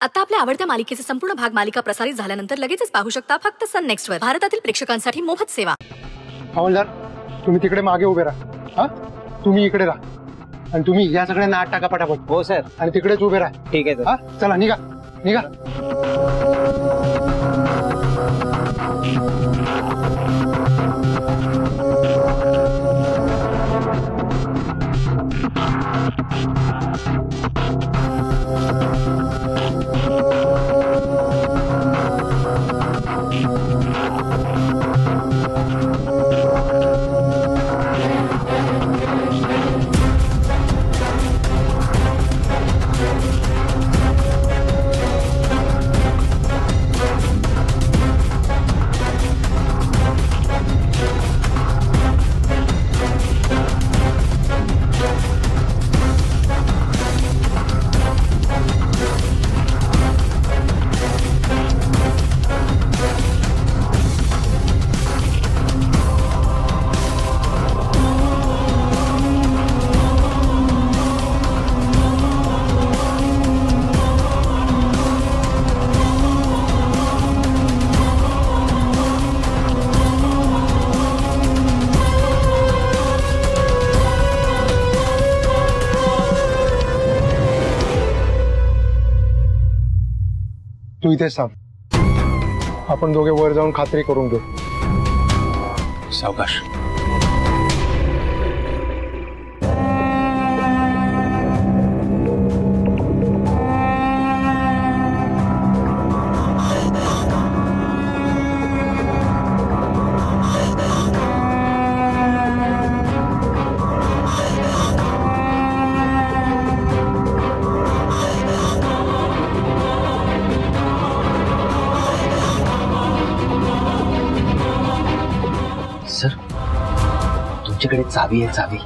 आता आपल्या आवडत्या मालिकेचे संपूर्ण भाग मालिका प्रसारित झाल्यानंतर लगेचच पाहू शकता फक्त सन नेक्स्ट वर. भारतातील प्रेक्षकांसाठी मोफत सेवा. हवालदार, तुम्ही तिकडे मागे उभे राहा. तुम्ही इकडे राहा आणि तुम्ही या सगळ्यांना आत टाका पटापट. हो सर. आणि तिकडेच उभे राहा. ठीक आहे सर. चला निघा निघा. तू इथेच थांब. आपण दोघे वर जाऊन खात्री करून घेऊ. सावकाश. सर, तुमच्याकडे चावी आहे. चावी.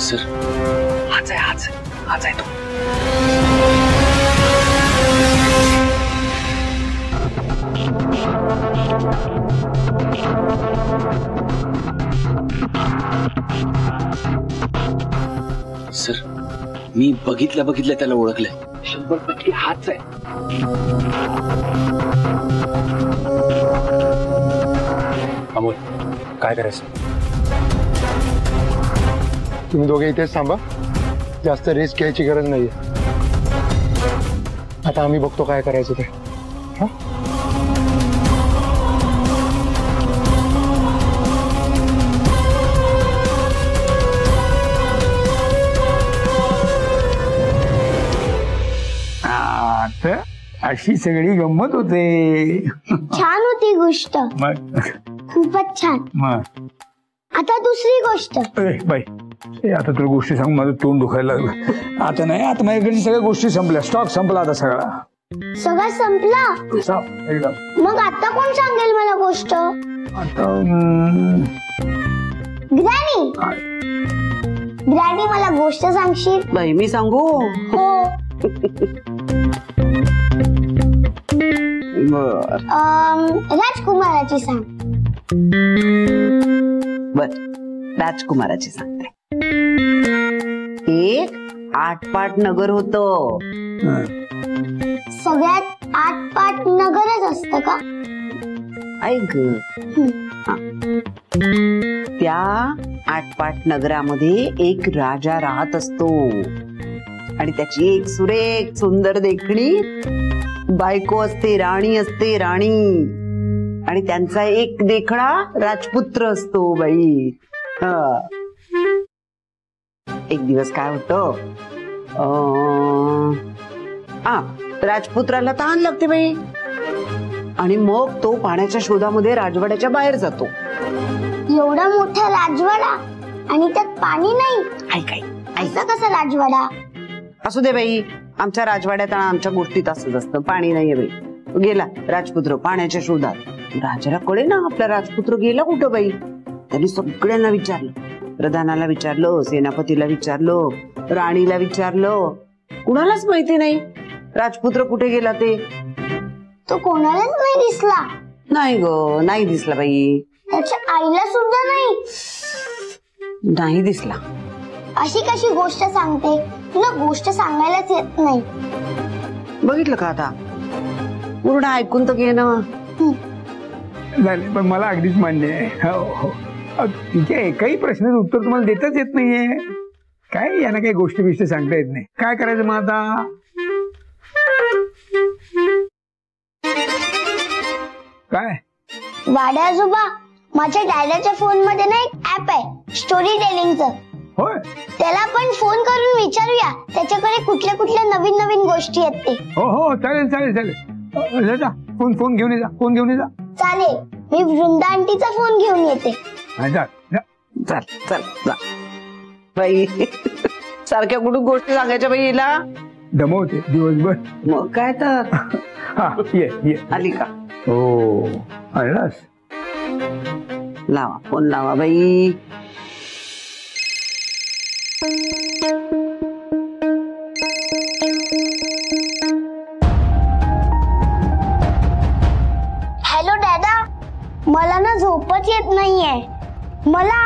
सर, हाच आहे तो. सर, मी बघितल्या त्याला ओळखलंय. 100% हाच आहे. अमोल, काय करायचं? तुम्ही दोघे इथेच थांबा. जास्त रिस्क घ्यायची गरज नाहीये. आता आम्ही बघतो काय करायचं ते. अशी सगळी गंमत होते. छान होती गोष्ट. खूपच छान. आता दुसरी गोष्ट. बाई, आता तुला गोष्टी सांग, माझं तोंड दुखायला लागलं. आता नाही, आता माझ्याकडे सगळ्या गोष्टी संपल्या. स्टॉक संपला आता सगळा. सगळं संपला एकदम. मग आता कोण सांगेल मला गोष्ट? आता ग्रॅनी. ग्रॅनी, मला गोष्ट सांगशील? बाई, मी सांगू? हो. राजकुमाराची सांग. बर, राजकुमाराची सांगते. एक आटपाट नगर होतं. सगळ्यात आटपाट नगरच असतं का? ऐक, त्या आटपाट नगरामध्ये एक राजा राहत असतो आणि त्याची एक सुरेख सुंदर देखणी बायको असते, राणी असते, राणी. आणि त्यांचा एक देखणा राजपुत्र असतो बाई. एक दिवस काय होतं, राजपुत्राला तहान लागते बाई आणि मग तो पाण्याच्या शोधामध्ये राजवाड्याच्या बाहेर जातो. एवढा मोठा राजवाडा आणि त्यात पाणी नाही. ऐक ऐसा कसा राजवाडा? असू दे बाई, आमच्या राजवाड्यात आणि आमच्या गोष्टीत असंच असतं. पाणी नाहीये बाई. गेला राजपुत्र पाण्याच्या शोधात. राजाला कळे ना आपला राजपुत्र गेला कुठं बाई. त्यांनी सगळ्यांना विचारलं, प्रधानाला विचारलं, सेनापतीला विचारलं, राणीला विचारलं, कुणालाच माहिती नाही राजपुत्र कुठे गेला ते. तो कोणालाच नाही दिसला. नाही ग, नाही दिसला बाई. त्याच्या आईला सुद्धा नाही दिसला. अशी कशी गोष्ट सांगते? तुला गोष्ट सांगायलाच येत नाही. बघितलं का आता, पूर्ण ऐकून तर घे ना. झाले, पण मला अगदीच मान्य आहे. हो, तिच्या एकाही प्रश्नाचं उत्तर तुम्हाला देताच येत नाहीये. काय यांना काही गोष्टी बिष्टी सांगता येत नाही. काय करायचं मग आता? काय वाड्या आजोबा, माझ्या डॅडाच्या फोन मध्ये ना एक ऍप आहे स्टोरी टेलिंगचं. होय, त्याला आपण फोन करून विचारूया त्याच्याकडे कुठल्या कुठल्या नवीन नवीन गोष्टी आहेत ते. हो चालेल चालेल चालेल. जा फोन घेऊन ये जा. फोन घेऊन ये जा. चालेल, मी वृंदा आंटीचा फोन घेऊन येते. जा जा. चल चल जा बाई. सारख्या कुठून गोष्टी सांगायच्या बाई हिला. दमवते दिवसभर. मग काय तर. हा ये आली का? हो आलास. लावा फोन लावा बाई. हॅलो डॅडा, मला ना झोपच येत नाहीये. मला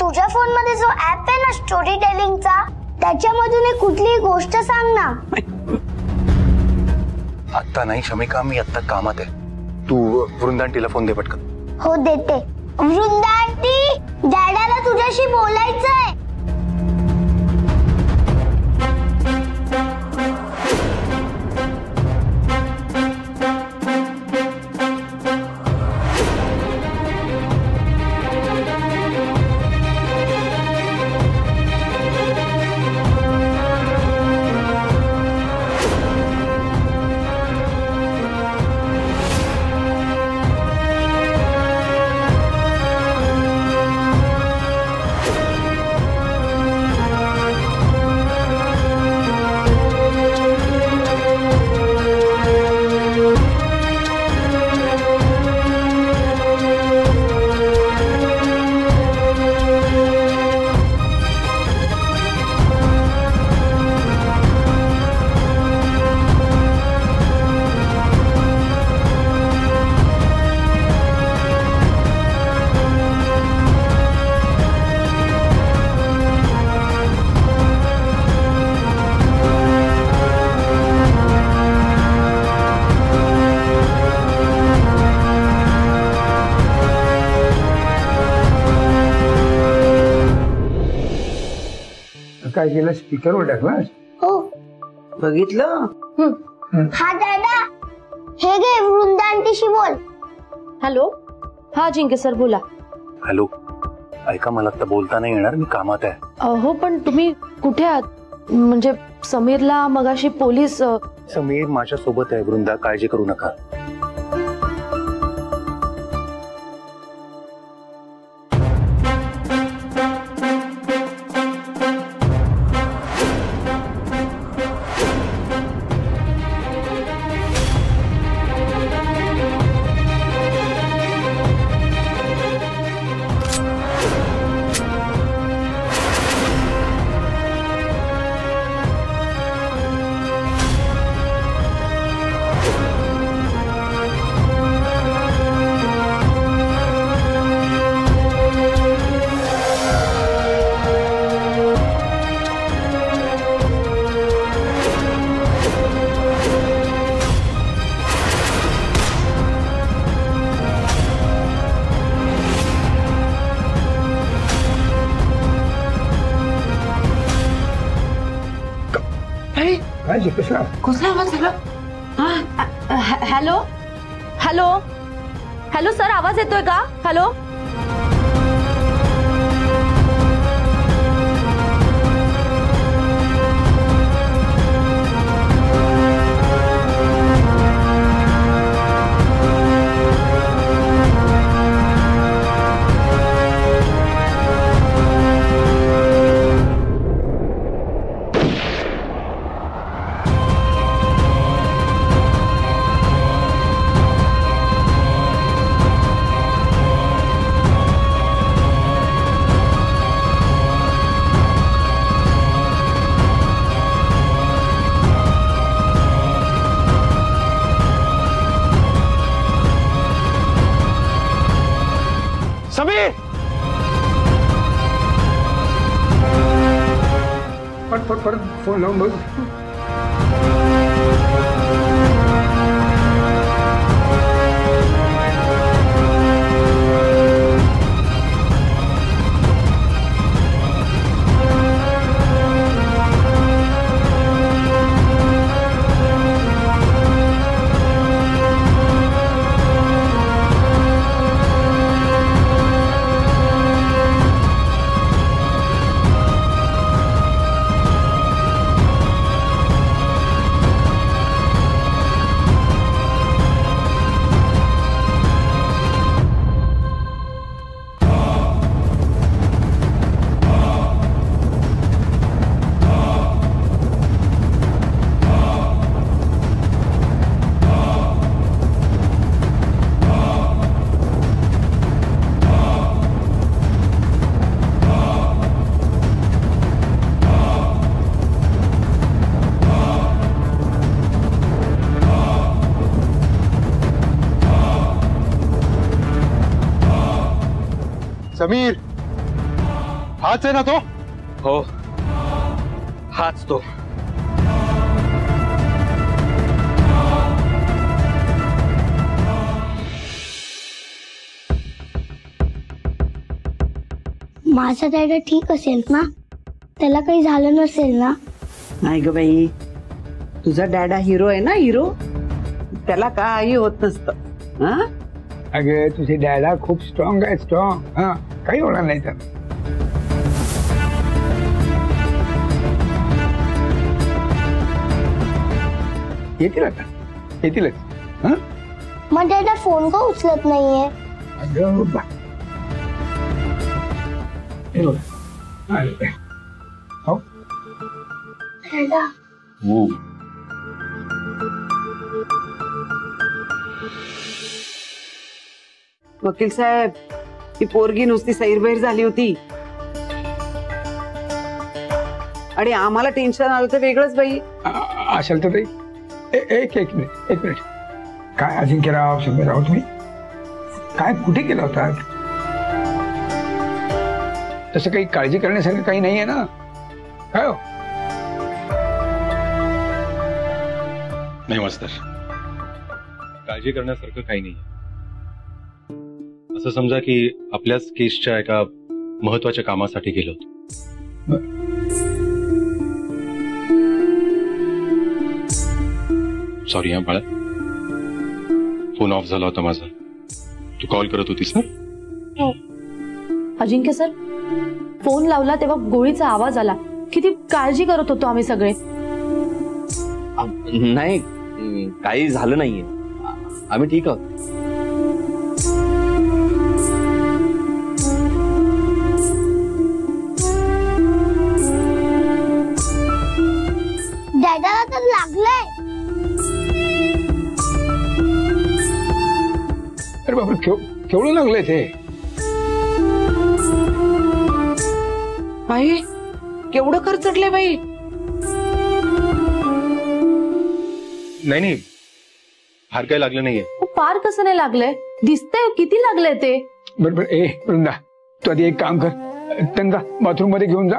तुझ्या फोन मध्ये जो ऍप आहे ना स्टोरी टेलिंगचा, त्याच्यामधून एक कुठलीही गोष्ट सांग ना. आता नाही शमिका, मी आता कामात आहे. तू वृंदा आंटीला फोन दे पटकन. हो देते. वृंदा आंटी, डॅडाला तुझ्याशी बोलायचंय. काय केलं, स्पीकरवर टाकलास? हो. बघितलं. हा डॅडा, हे घे वृंदा आंटीशी बोल. हॅलो, हा जिंके सर बोला. हॅलो, ऐका मला आता बोलता नाही येणार, मी कामात आहे. हो, पण तुम्ही कुठे आहात? म्हणजे समीरला मगाशी पोलीस. समीर माझ्या सोबत आहे वृंदा, काळजी करू नका. आवाज येतो कसला? कसला आवाज झाला? हॅलो हॅलो हॅलो सर, आवाज येतोय का? हॅलो. समीर, परत फोन लावून बघ. समीर, हाच आहे ना तो? हो, हाच तो. माझा डॅडा ठीक असेल ना? त्याला काही झालं नसेल ना? नाही ग बाई, तुझा डॅडा हिरो आहे ना, हिरो. त्याला काही होत नसतं. हा, अगं तुझे डॅडा खूप स्ट्रॉंग आहे, स्ट्रॉंग. हा, काही होणार नाही तर. येतील आता, येतीलच. हा, मग डॅडा फोन का उचलत नाहीये? अगं बा, हे बघ. आले. हो, डॅडा, वकील साहेब, ही पोरगी नुसती सैरभैर झाली होती आणि आम्हाला टेन्शन आलं तर वेगळंच बाई. असेल तर एक मिनिट. काय अजिंक्यराव, शंभरराव, तुम्ही काय कुठे गेला होता? तसं काही काळजी करण्यासारखं काही नाहीये ना? काय हो? नाही मास्तर, काळजी करण्यासारखं काही नाही. असं समजा की आपल्याच केसच्या एका महत्वाच्या कामासाठी गेलो होतो. सॉरी हा बाळा, फोन ऑफ झाला होता माझा. तू कॉल करत होतीस ना? हो. अजिंक्य सर, फोन लावला तेव्हा गोळीचा आवाज आला. किती काळजी करत होतो आम्ही सगळे. नाही, काही झालं नाहीये. आम्ही ठीक आहोत. डॅडाला तर लागलंय. अरे बाबा, केवढं लागलंय ते? बाई, केवढं खर्चटलंय बाई. नाही, फार काही लागलं नाहीये. फार कसं नाही लागलंय? दिसतंय किती लागलंय ते. बरोबर. वृंदा, तू आधी एक काम कर, त्यांना बाथरूम मध्ये घेऊन जा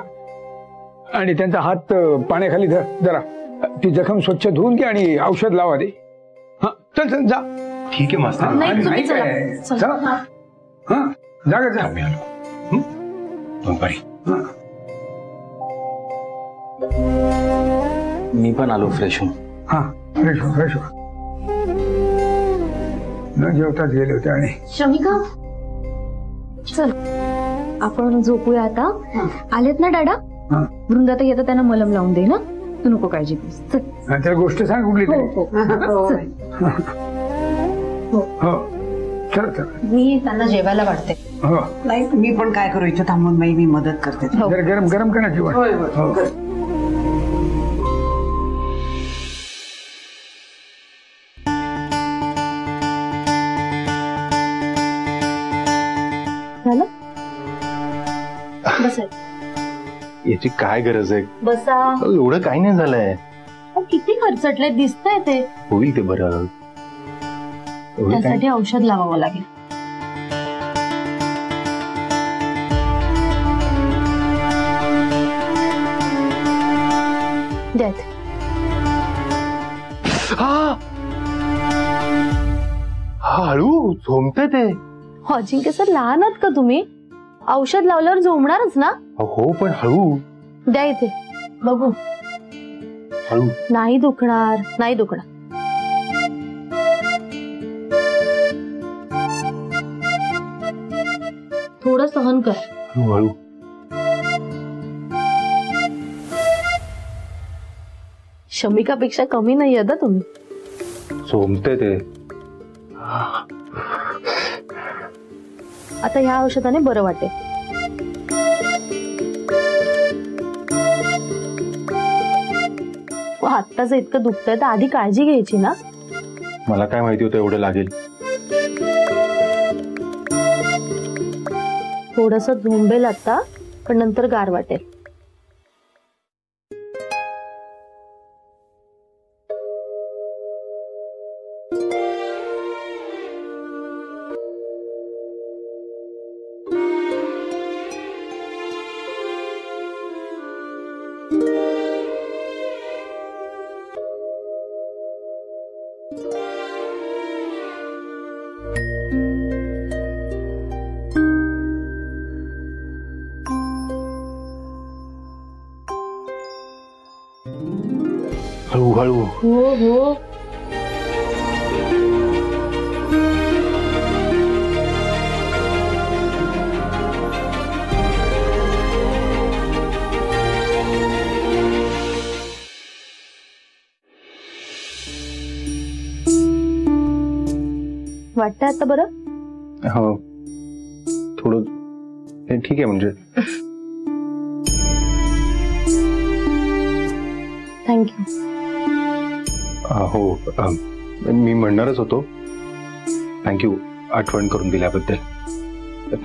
आणि त्यांचा हात पाण्याखाली धर जरा. ती जखम स्वच्छ धुवून घे आणि औषध लावा दे. हा, चल जा. ठीक आहे मास्तर. नाही, तुम्ही चला. चला. हा, जागा जा. दोन पाणी. मी पण आलो फ्रेश होऊन. हा फ्रेश हो फ्रेश हो. न जेवताच गेले होते आणि शमिका चल आपण झोपूया आता. आलेत ना डाडा? हा. वृंदात येतं त्यांना मलम लावून दे ना. तू नको काळजी करूस. चल. त्याला गोष्ट सांग कुठली तरी. हो चला चला. मी त्यांना जेवायला वाटते. हो नाही मी पण काय करू इथे थांबून बाई मी मदत करते. जरा गरम गरम करा जेवण. हो. झालं बस याची काय गरज आहे? बसा. एवढं काही नाही झालंय. किती खर्चटले दिसतंय ते. होईल ते बरं. त्यासाठी औषध लावावं लागेल. द्यात. हळू झोमते ते. अजिंक्य सर लहान आहात का तुम्ही? औषध लावल्यावर झोमणारच ना. हो पण हळू. द्या इथे बघू. हळू. नाही दुखणार नाही दुखणार. थोडं सहन कर. हळू हळू. शमिकापेक्षा कमी नाही आहे तुम्ही. झोमते ते. आता ह्या औषधाने बरं वाटेल. आत्ताच इतकं दुखतंय तर आधी काळजी घ्यायची ना. मला काय माहिती होतं एवढं लागेल. थोडस झोंबेल आता पण नंतर गार वाटेल. हळू हळू. हो हो. वाटतं आता बरं? हो थोडं ठीक आहे म्हणजे. थँक्यू. हो मी म्हणणारच होतो. थँक्यू आठवण करून दिल्याबद्दल.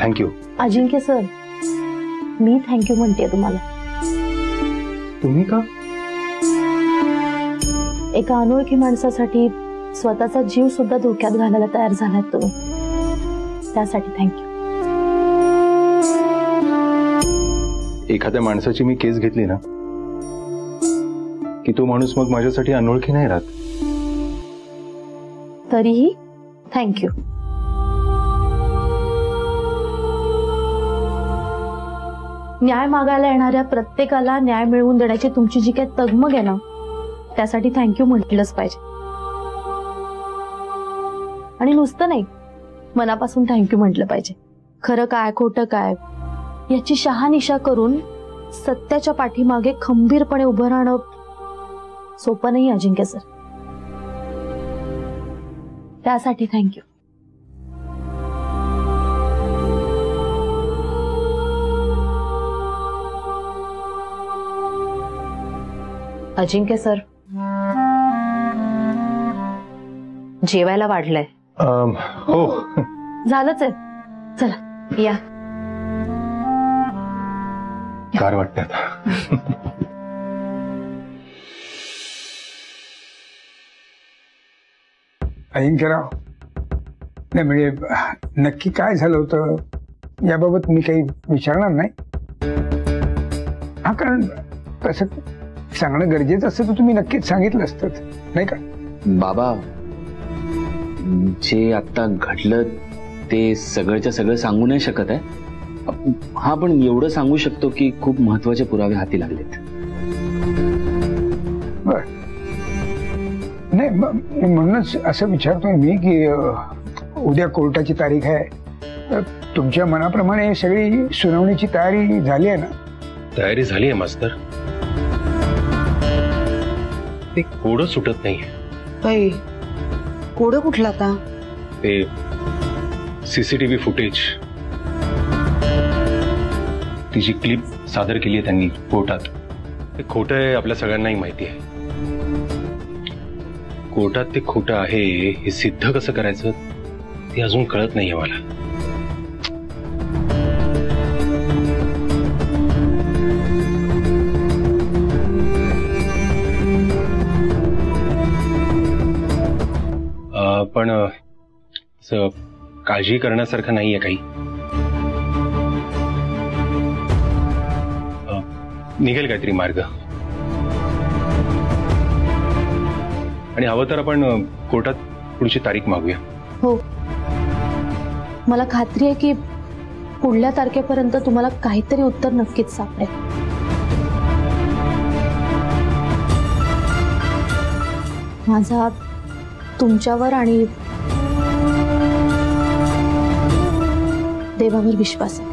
थँक्यू. अजिंक्य सर मी थँक्यू म्हणते तुम्हाला. तुम्ही का? एका अनोळखी माणसासाठी स्वतःचा जीव सुद्धा धोक्यात घालायला तयार झालात तुम्ही. त्यासाठी थँक्यू. एखाद्या माणसाची मी केस घेतली ना की तो माणूस मग माझ्यासाठी अनोळखी नाही राहत. तरीही थँक्यू. न्याय मागायला येणाऱ्या प्रत्येकाला न्याय मिळवून देण्याची तुमची जी काही तगमग आहे ना त्यासाठी थँक्यू म्हटलंच पाहिजे. आणि नुसतं नाही मनापासून थँक्यू म्हटलं पाहिजे. खरं काय खोटं काय याची शहानिशा करून सत्याच्या पाठीमागे खंबीरपणे उभं राहणं सोपं नाही अजिंक्य सर. त्यासाठी थँक्यू. अजिंक्य सर जेवायला वाढलंय. हो झालंच आहे. चला या. गार वाटतं आता. अजिंक्यराव नाही म्हणजे नक्की काय झालं होतं याबाबत मी काही विचारणार नाही. हा कारण तसं सांगणं गरजेचं असतं तर तुम्ही नक्कीच सांगितलं असतं नाही का? बाबा जे आता घडलं ते सगळंच्या सगळं सांगू नाही शकत आहे. हा पण एवढं सांगू शकतो की खूप महत्वाचे पुरावे हाती लागलेत. बर. नाही म्हणूनच असं विचारतोय मी की उद्या कोर्टाची तारीख आहे. तुमच्या मनाप्रमाणे सगळी सुनावणीची तयारी झाली आहे ना? तयारी झाली आहे मास्तर. ते कोडं सुटत नाहीये. बाई कोड कुठला आता? ते सीसीटीव्ही फुटेज, तिची क्लिप सादर केली आहे त्यांनी कोर्टात. ते खोटं आहे आपल्या सगळ्यांनाही माहिती आहे. कोर्टात ते खोटं आहे हे सिद्ध कसं करायचं ते अजून कळत नाहीये मला. पण काळजी करण्यासारखं नाहीये काही. निघेल काहीतरी मार्ग. आणि हवं तर आपण कोर्टात पुढची तारीख मागूया. हो, मला खात्री आहे की पुढल्या तारखेपर्यंत तुम्हाला काहीतरी उत्तर नक्कीच सापडेल. माझा तुमच्यावर आणि देवावर विश्वास आहे.